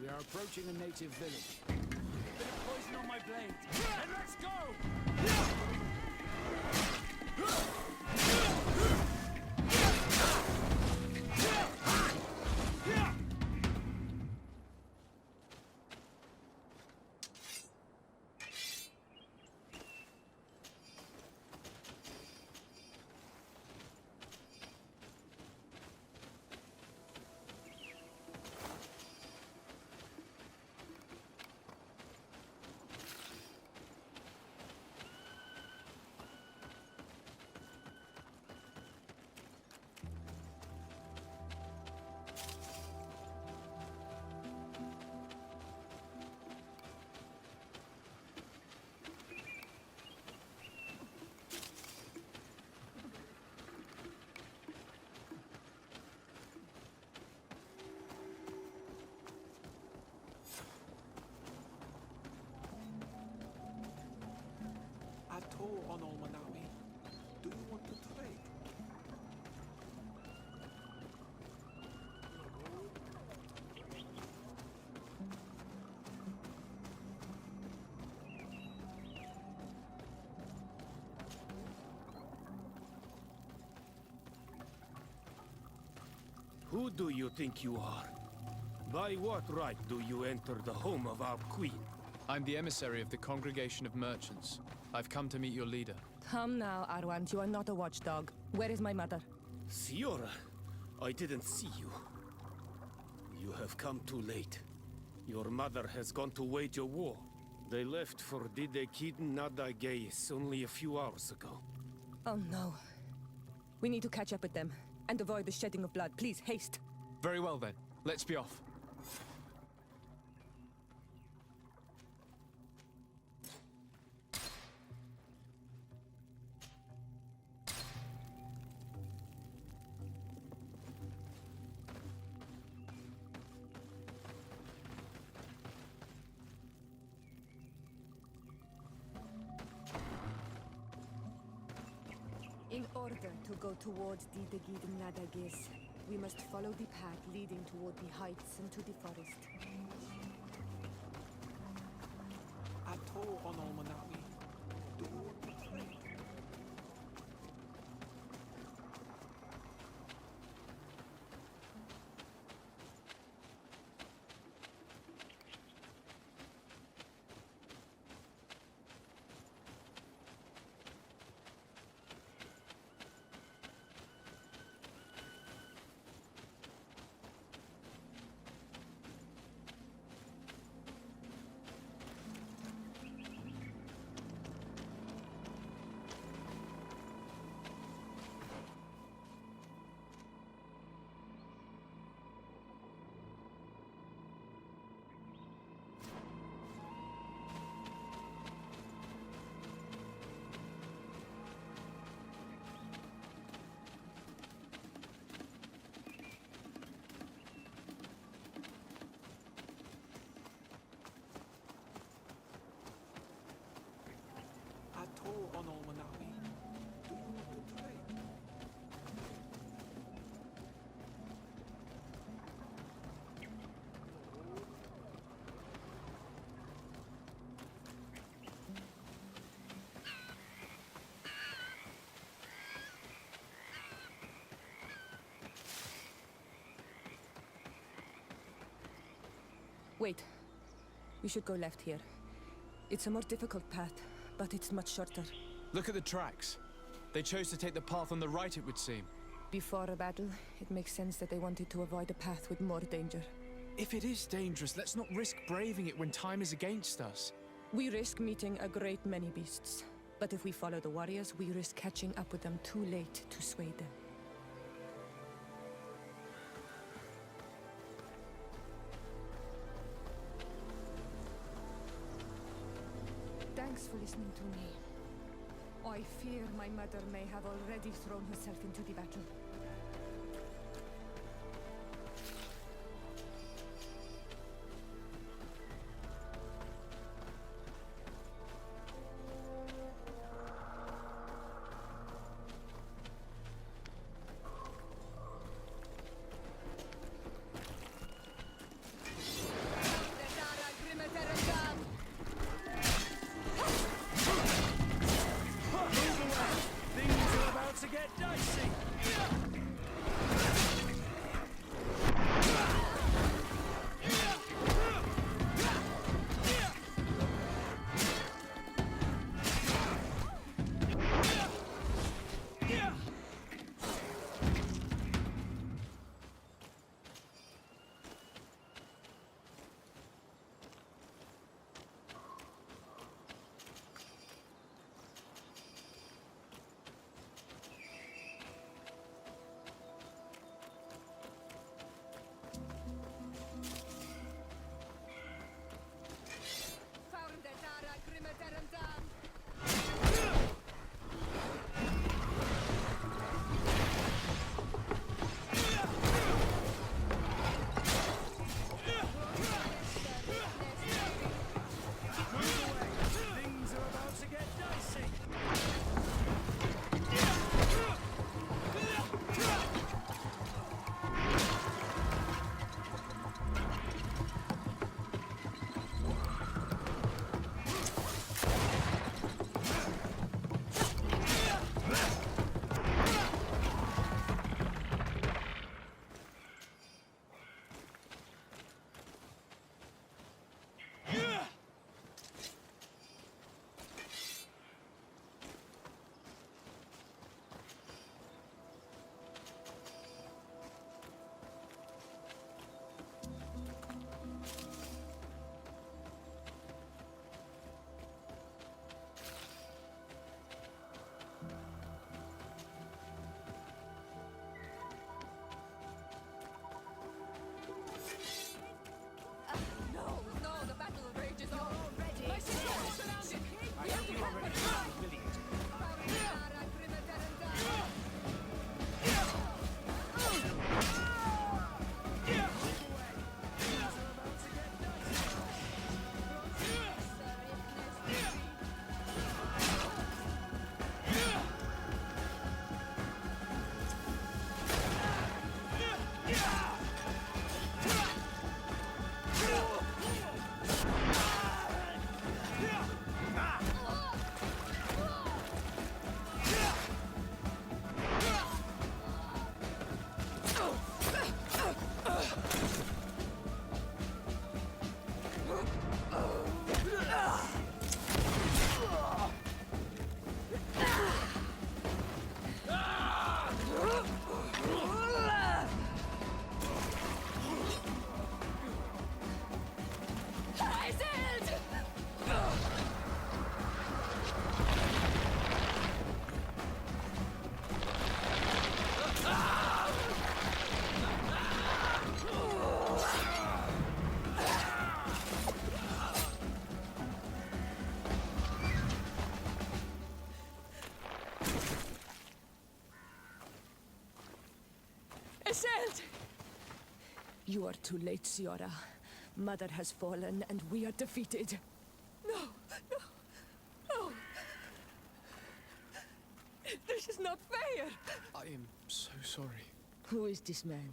We are approaching a native village. Bit of poison on my blade. And let's go! Ato on Olmanawi. Do you want to trade? Who do you think you are? By what right do you enter the home of our queen? I'm the emissary of the Congregation of Merchants. I've come to meet your leader. Come now, Arwand. You are not a watchdog. Where is my mother? Siora, I didn't see you. You have come too late. Your mother has gone to wage a war. They left for Didekid Nadageis only a few hours ago. Oh no. We need to catch up with them and avoid the shedding of blood. Please, haste. Very well then. Let's be off. In order to go towards Didegid Nadagis, we must follow the path leading toward the heights and to the forest. Ato on Olmanawi. Do you want to trade? Ato on Olmanawi. Do you want to trade? Wait. We should go left here. It's a more difficult path, but it's much shorter. Look at the tracks. They chose to take the path on the right, it would seem. Before a battle, it makes sense that they wanted to avoid a path with more danger. If it is dangerous, let's not risk braving it when time is against us. We risk meeting a great many beasts. But if we follow the warriors, we risk catching up with them too late to sway them. Thanks for listening to me. I fear my mother may have already thrown herself into the battle. Iselt! You are too late, Ciara. Mother has fallen, and we are defeated. No, no, no. This is not fair. I am so sorry. Who is this man?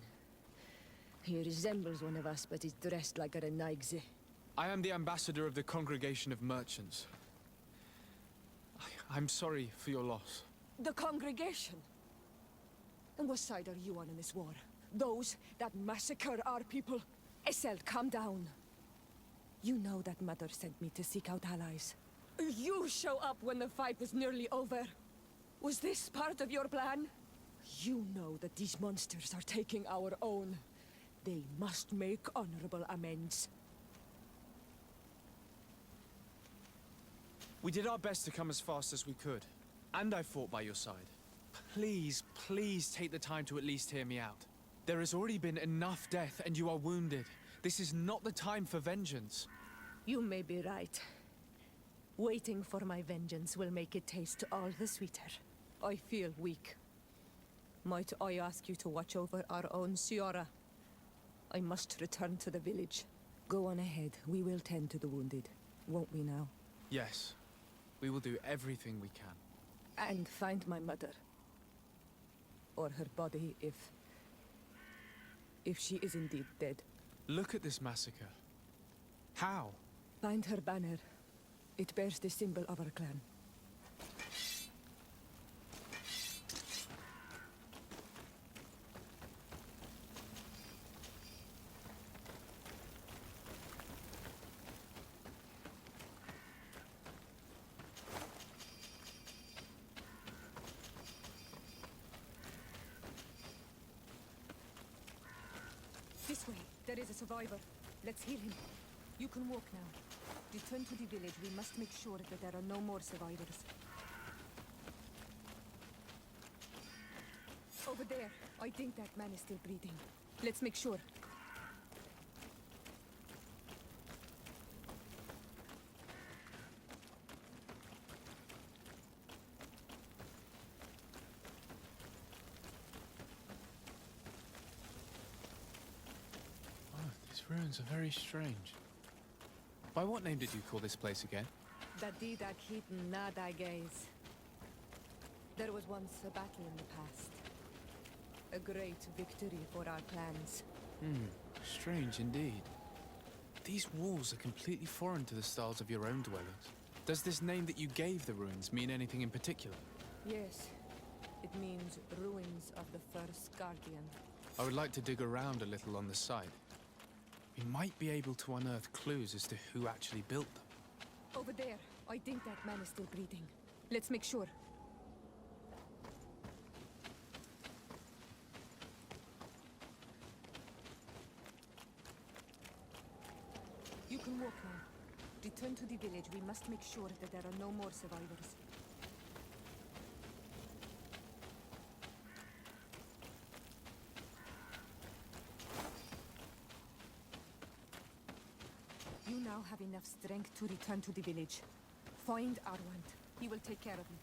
He resembles one of us, but is dressed like a Renaigze. I am the ambassador of the Congregation of Merchants. I'm sorry for your loss. The congregation? And what side are you on in this war? Those that massacre our people? Iselt, calm down. You know that Mother sent me to seek out allies. You show up when the fight was nearly over. Was this part of your plan? You know that these monsters are taking our own. They must make honorable amends. We did our best to come as fast as we could. And I fought by your side. Please, please take the time to at least hear me out. There has already been enough death, and you are wounded. This is not the time for vengeance. You may be right. Waiting for my vengeance will make it taste all the sweeter. I feel weak. Might I ask you to watch over our own Ciara? I must return to the village. Go on ahead. We will tend to the wounded. Won't we now? Yes. We will do everything we can. And find my mother. Or her body, if she is indeed dead. Look at this massacre. How? Find her banner. It bears the symbol of our clan. This way. There is a survivor. Let's heal him. You can walk now. Return to the village. We must make sure that there are no more survivors. Over there. I think that man is still breathing. Let's make sure. Ruins are very strange. By what name did you call this place again? Dadida Keaton Nada Gaze. There was once a battle in the past. A great victory for our clans. Strange indeed. These walls are completely foreign to the styles of your own dwellings. Does this name that you gave the ruins mean anything in particular? Yes. It means ruins of the first Guardian. I would like to dig around a little on the site. We might be able to unearth clues as to who actually built them. Over there. I think that man is still breathing. Let's make sure. You can walk now. Return to the village. We must make sure that there are no more survivors. You now have enough strength to return to the village. Find Arwand. He will take care of you.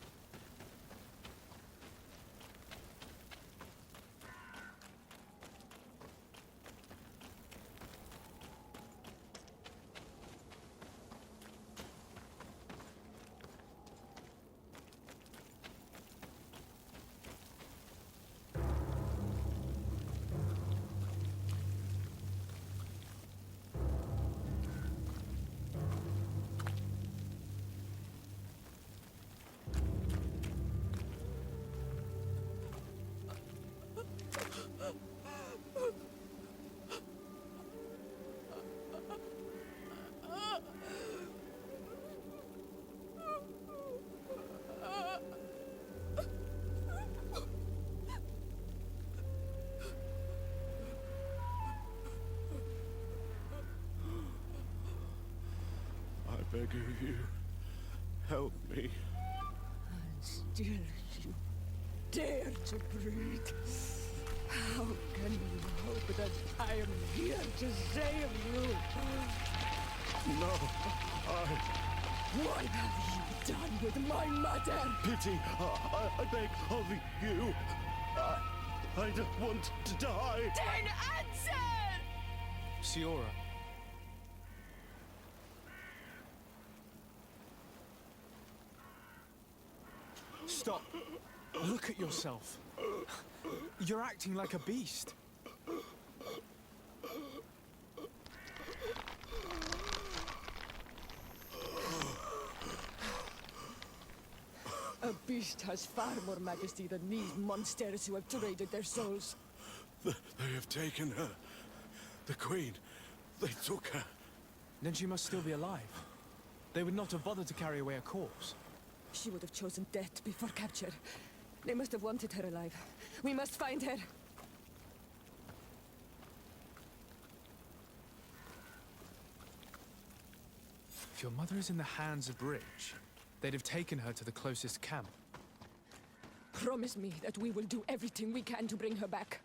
I beg of you, help me. And still you dare to breathe. How can you hope that I am here to save you? No, What have you done with my mother? Pity, I beg of you. I don't want to die. Den answer! Siora. Stop. Look at yourself. You're acting like a beast. A beast has far more majesty than these monsters who have traded their souls. They have taken her. The Queen. They took her. Then she must still be alive. They would not have bothered to carry away a corpse. She would have chosen death before capture. They must have wanted her alive. We must find her. If your mother is in the hands of Rich, they'd have taken her to the closest camp. Promise me that we will do everything we can to bring her back.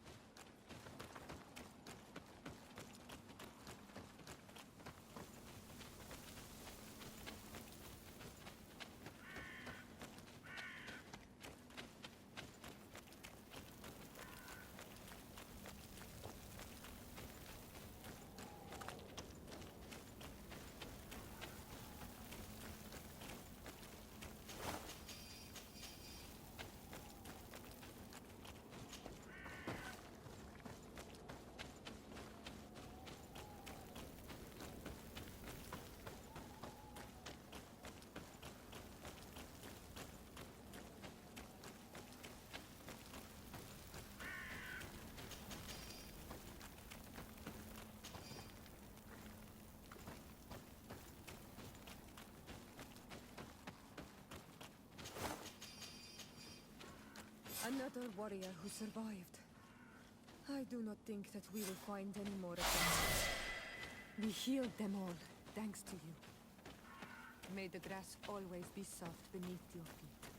Another warrior who survived. I do not think that we will find any more of them. We healed them all, thanks to you. May the grass always be soft beneath your feet.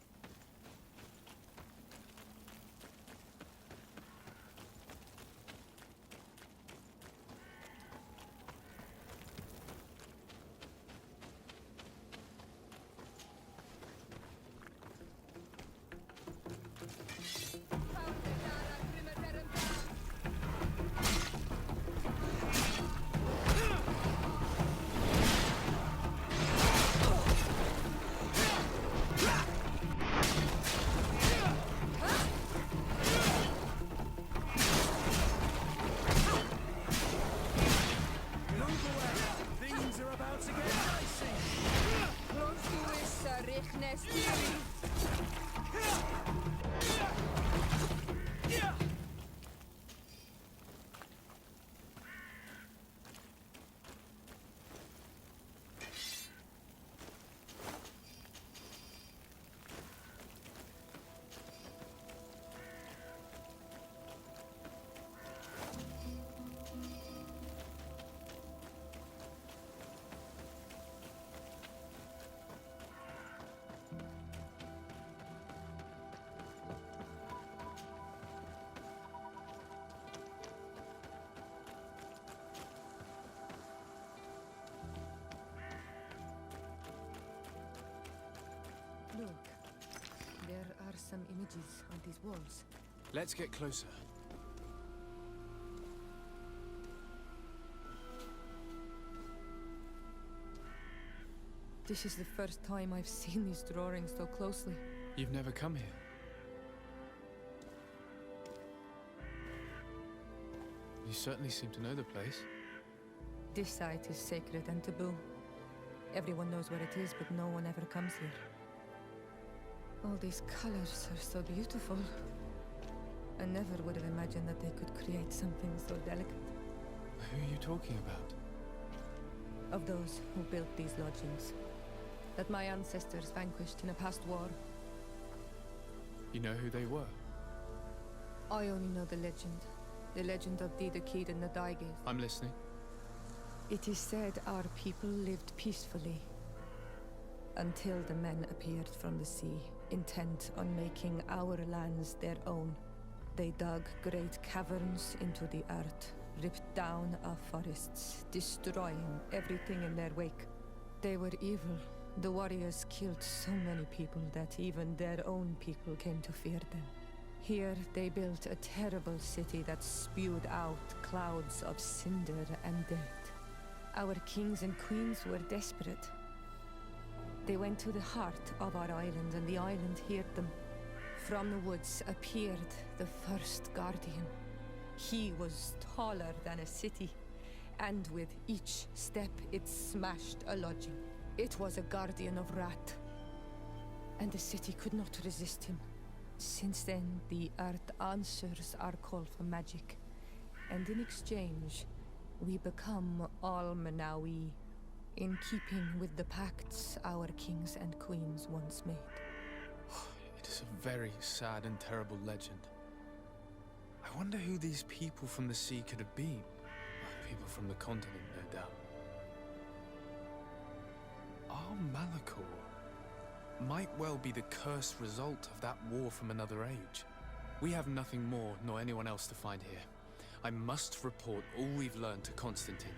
Look, there are some images on these walls. Let's get closer. This is the first time I've seen these drawings so closely. You've never come here. You certainly seem to know the place. This site is sacred and taboo. Everyone knows where it is, but no one ever comes here. All these colors are so beautiful. I never would have imagined that they could create something so delicate. Who are you talking about? Of those who built these lodgings. That my ancestors vanquished in a past war. You know who they were? I only know the legend. The legend of Dida Kid and the Daigis. I'm listening. It is said our people lived peacefully. Until the men appeared from the sea, intent on making our lands their own. They dug great caverns into the earth, ripped down our forests, destroying everything in their wake. They were evil. The warriors killed so many people that even their own people came to fear them. Here they built a terrible city that spewed out clouds of cinder and dirt. Our kings and queens were desperate. They went to the heart of our island, and the island heard them. From the woods appeared the first guardian. He was taller than a city, and with each step it smashed a lodging. It was a guardian of Rat, and the city could not resist him. Since then, the earth answers our call for magic, and in exchange, we become all Manawi, in keeping with the pacts our kings and queens once made. It is a very sad and terrible legend. I wonder who these people from the sea could have been. People from the continent, no doubt. Our Malachor might well be the cursed result of that war from another age. We have nothing more nor anyone else to find here. I must report all we've learned to Constantine.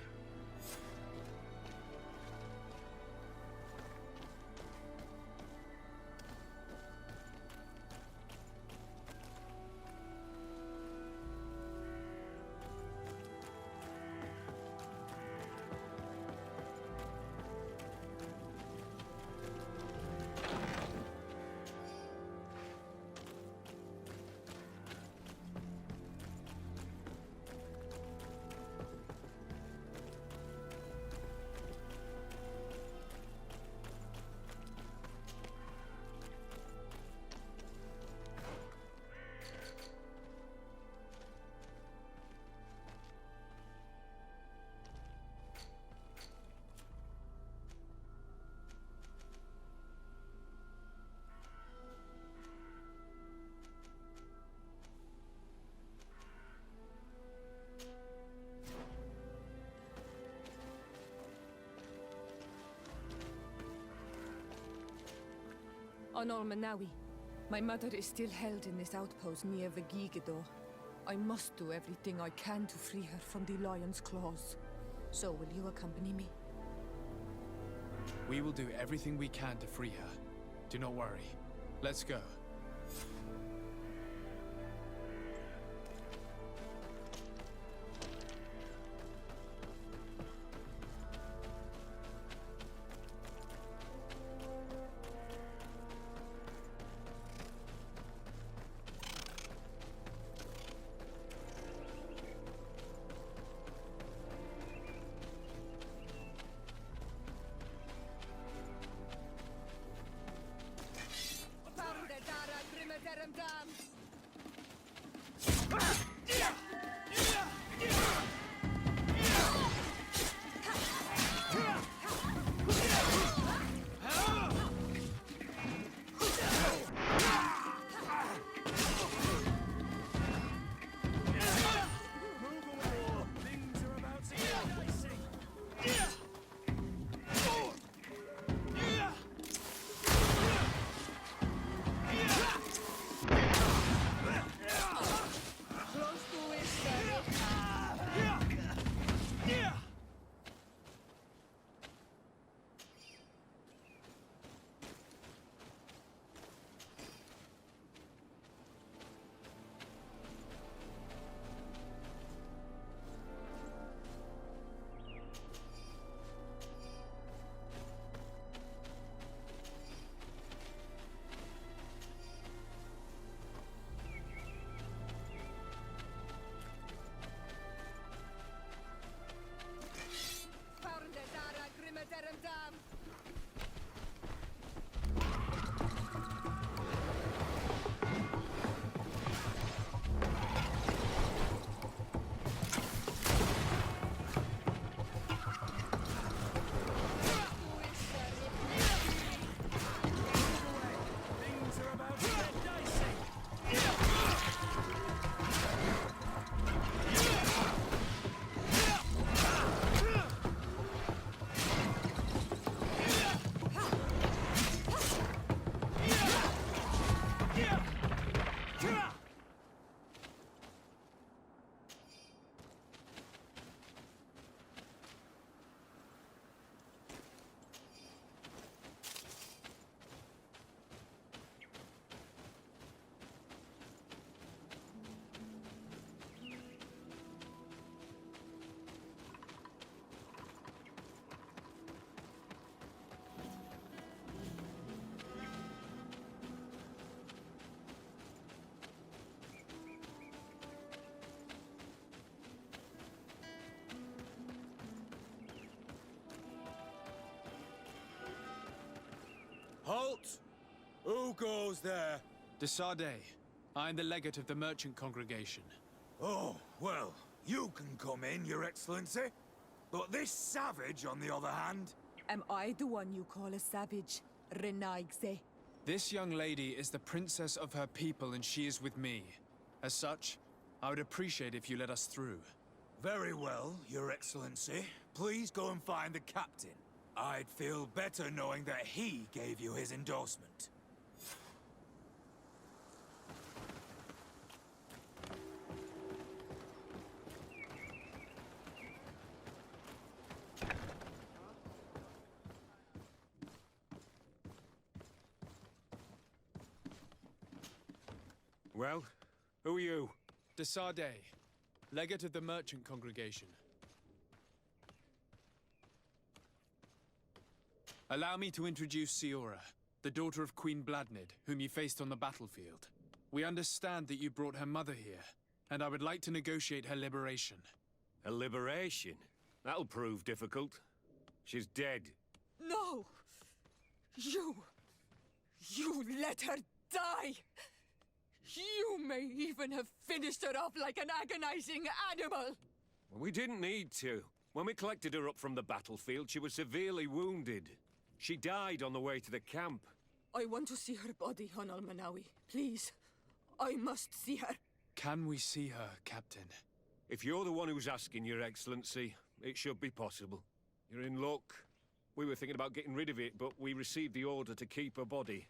On Manawi, my mother is still held in this outpost near Vigigidor. I must do everything I can to free her from the lion's claws. So will you accompany me? We will do everything we can to free her. Do not worry. Let's go. Halt! Who goes there? De Sardet. I am the legate of the merchant congregation. Oh, well, you can come in, Your Excellency. But this savage, on the other hand... Am I the one you call a savage, Renaigze? This young lady is the princess of her people and she is with me. As such, I would appreciate if you let us through. Very well, Your Excellency. Please go and find the captain. I'd feel better knowing that he gave you his endorsement. Well, who are you? De Sardet, legate of the merchant congregation. Allow me to introduce Siora, the daughter of Queen Bladnid, whom you faced on the battlefield. We understand that you brought her mother here, and I would like to negotiate her liberation. A liberation? That'll prove difficult. She's dead. No! You let her die! You may even have finished her off like an agonizing animal! We didn't need to. When we collected her up from the battlefield, she was severely wounded. She died on the way to the camp. I want to see her body, Hon Almanawi. Please. I must see her. Can we see her, Captain? If you're the one who's asking, Your Excellency, it should be possible. You're in luck. We were thinking about getting rid of it, but we received the order to keep her body.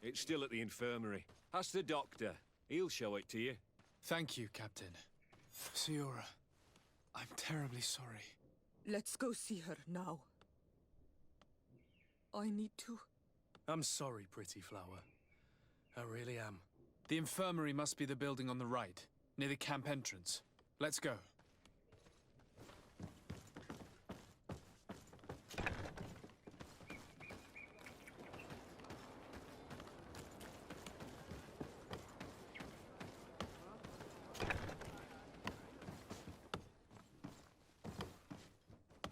It's still at the infirmary. Ask the doctor. He'll show it to you. Thank you, Captain. Siora, I'm terribly sorry. Let's go see her now. I need to. I'm sorry, pretty flower. I really am. The infirmary must be the building on the right, near the camp entrance. Let's go.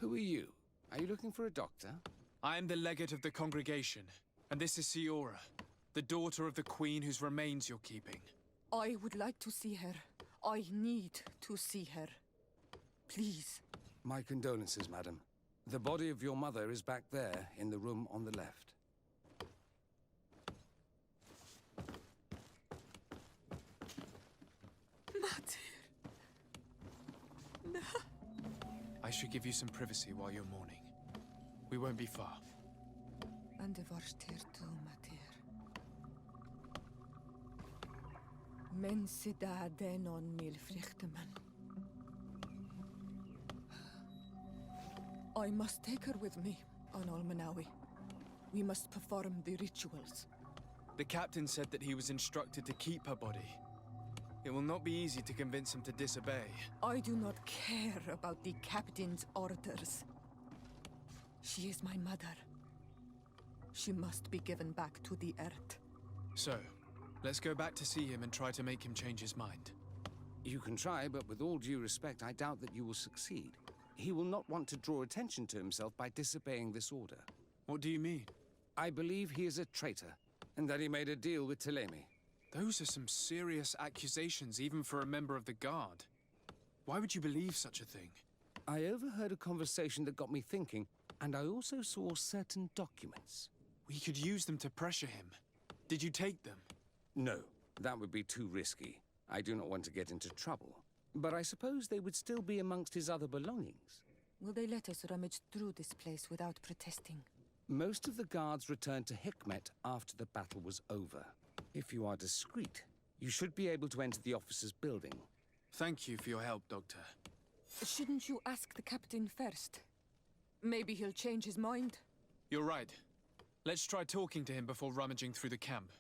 Who are you? Are you looking for a doctor? I am the legate of the congregation, and this is Siora, the daughter of the queen whose remains you're keeping. I would like to see her. I need to see her. Please. My condolences, madam. The body of your mother is back there, in the room on the left. Mater. I should give you some privacy while you're mourning. We won't be far. And the Vorster too, Mater. Men sida denon mil frichtemen. I must take her with me, on Almanawi. We must perform the rituals. The captain said that he was instructed to keep her body. It will not be easy to convince him to disobey. I do not care about the captain's orders. She is my mother. She must be given back to the earth. So, let's go back to see him and try to make him change his mind. You can try, but with all due respect, I doubt that you will succeed. He will not want to draw attention to himself by disobeying this order. What do you mean? I believe he is a traitor, and that he made a deal with Telemi. Those are some serious accusations, even for a member of the Guard. Why would you believe such a thing? I overheard a conversation that got me thinking, and I also saw certain documents. We could use them to pressure him. Did you take them? No, that would be too risky. I do not want to get into trouble. But I suppose they would still be amongst his other belongings. Will they let us rummage through this place without protesting? Most of the guards returned to Hikmet after the battle was over. If you are discreet, you should be able to enter the officer's building. Thank you for your help, Doctor. Shouldn't you ask the captain first? Maybe he'll change his mind. You're right. Let's try talking to him before rummaging through the camp.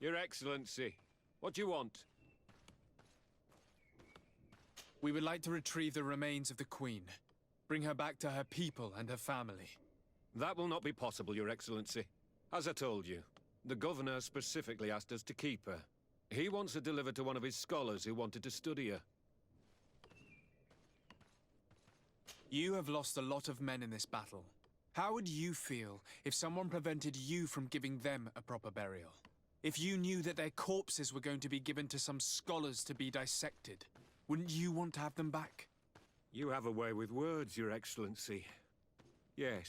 Your Excellency, what do you want? We would like to retrieve the remains of the Queen. Bring her back to her people and her family. That will not be possible, Your Excellency. As I told you, the Governor specifically asked us to keep her. He wants her delivered to one of his scholars who wanted to study her. You have lost a lot of men in this battle. How would you feel if someone prevented you from giving them a proper burial? If you knew that their corpses were going to be given to some scholars to be dissected, wouldn't you want to have them back? You have a way with words, Your Excellency. Yes,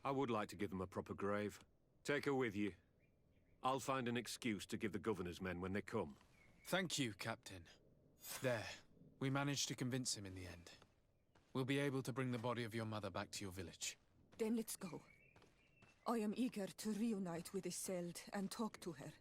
I would like to give them a proper grave. Take her with you. I'll find an excuse to give the Governor's men when they come. Thank you, Captain. There. We managed to convince him in the end. We'll be able to bring the body of your mother back to your village. Then let's go. I am eager to reunite with Isolde and talk to her.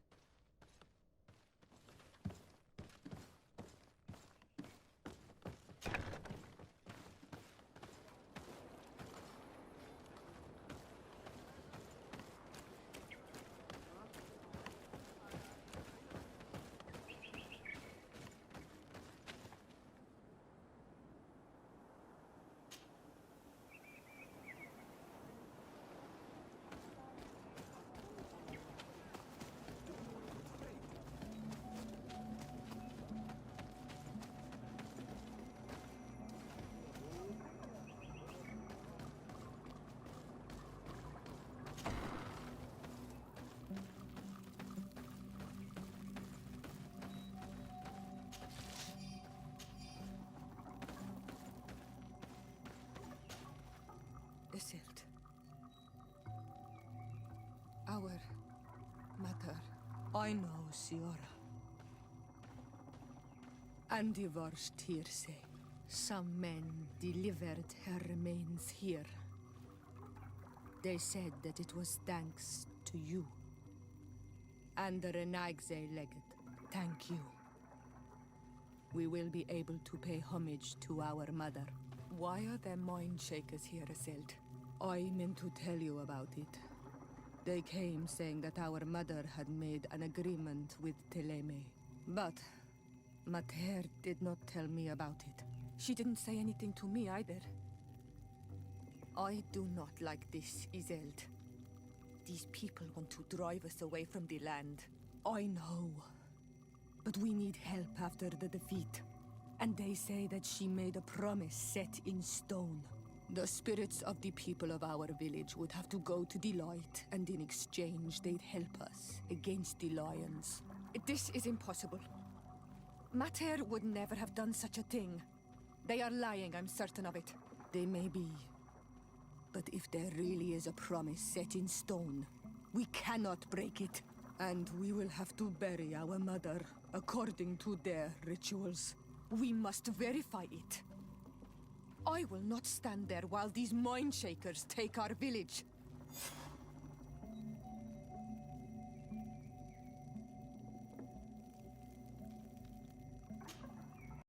Isolde. Our mother. I know, Siora. And the worst here say, some men delivered her remains here. They said that it was thanks to you. And the Renagze legate, thank you. We will be able to pay homage to our mother. Why are there mind shakers here, Isolde? I meant to tell you about it. They came saying that our mother had made an agreement with Teleme. But Mater did not tell me about it. She didn't say anything to me either. I do not like this, Isolde. These people want to drive us away from the land. I know. But we need help after the defeat. And they say that she made a promise set in stone. The spirits of the people of our village would have to go to the light, and in exchange they'd help us against the lions. This is impossible. Mater would never have done such a thing. They are lying, I'm certain of it. They may be. But if there really is a promise set in stone, we cannot break it. And we will have to bury our mother according to their rituals. We must verify it. I will not stand there while these mind shakers take our village.